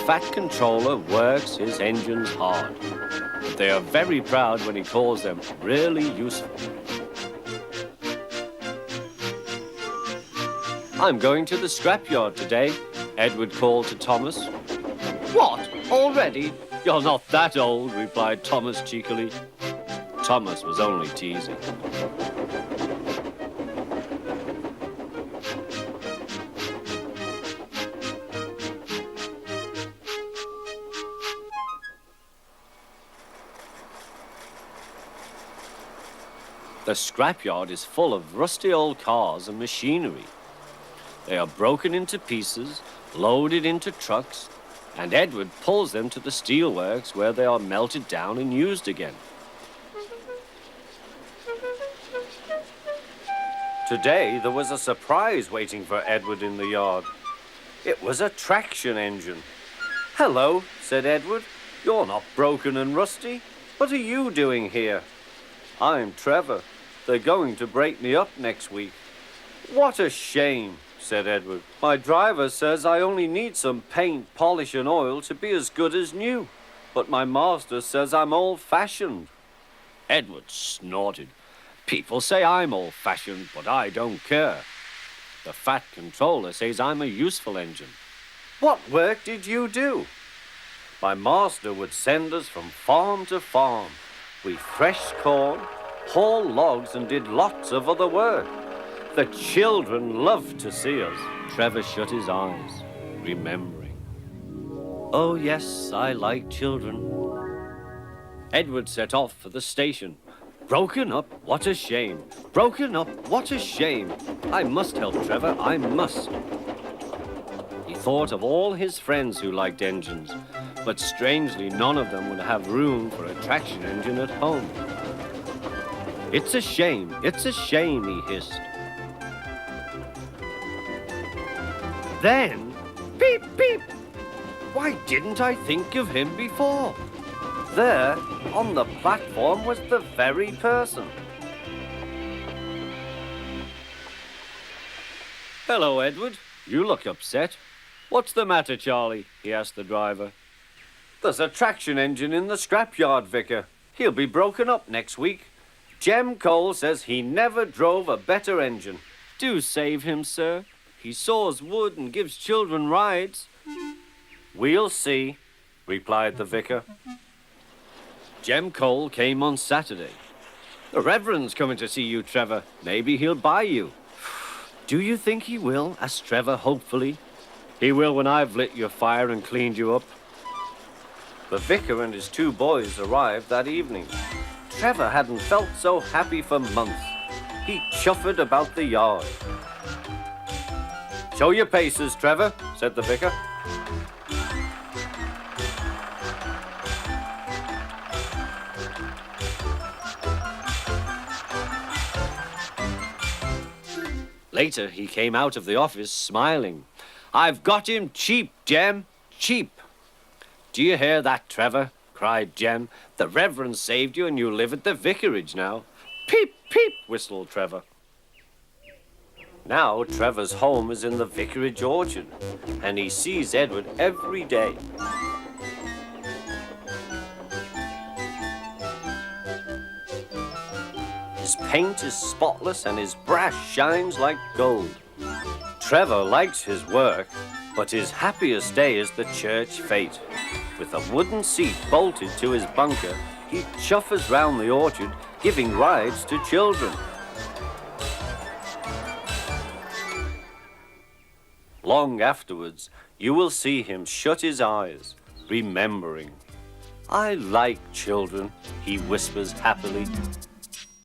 Fat Controller works his engines hard. But they are very proud when he calls them really useful. I'm going to the scrapyard today, Edward called to Thomas. What? Already? You're not that old, replied Thomas cheekily. Thomas was only teasing. The scrapyard is full of rusty old cars and machinery. They are broken into pieces, loaded into trucks, and Edward pulls them to the steelworks where they are melted down and used again. Today there was a surprise waiting for Edward in the yard. It was a traction engine. Hello, said Edward. You're not broken and rusty. What are you doing here? I'm Trevor. They're going to break me up next week. What a shame, said Edward. My driver says I only need some paint, polish and oil to be as good as new. But my master says I'm old-fashioned. Edward snorted. People say I'm old-fashioned, but I don't care. The Fat Controller says I'm a useful engine. What work did you do? My master would send us from farm to farm. We threshed corn, hauled logs and did lots of other work. The children loved to see us. Trevor shut his eyes, remembering. Oh, yes, I like children. Edward set off for the station. Broken up, what a shame. Broken up, what a shame. I must help Trevor, I must. He thought of all his friends who liked engines, but strangely none of them would have room for a traction engine at home. It's a shame, he hissed. Then, beep, beep! Why didn't I think of him before? There, on the platform, was the very person. Hello, Edward. You look upset. What's the matter, Charlie? He asked the driver. There's a traction engine in the scrapyard, Vicar. He'll be broken up next week. Jem Cole says he never drove a better engine. Do save him, sir. He saws wood and gives children rides. We'll see, replied the vicar. Jem Cole came on Saturday. The Reverend's coming to see you, Trevor. Maybe he'll buy you. Do you think he will? asked Trevor hopefully. He will when I've lit your fire and cleaned you up. The vicar and his two boys arrived that evening. Trevor hadn't felt so happy for months. He chuffered about the yard. Show your paces, Trevor, said the vicar. Later, he came out of the office smiling. I've got him cheap, Jem, cheap. Do you hear that, Trevor? Cried Jem. The Reverend saved you and you live at the vicarage now. Peep, peep, whistled Trevor. Now Trevor's home is in the vicarage orchard, and he sees Edward every day. His paint is spotless and his brass shines like gold. Trevor likes his work, but his happiest day is the church fete. With a wooden seat bolted to his bunker, he chuffers round the orchard, giving rides to children. Long afterwards, you will see him shut his eyes, remembering. I like children, he whispers happily.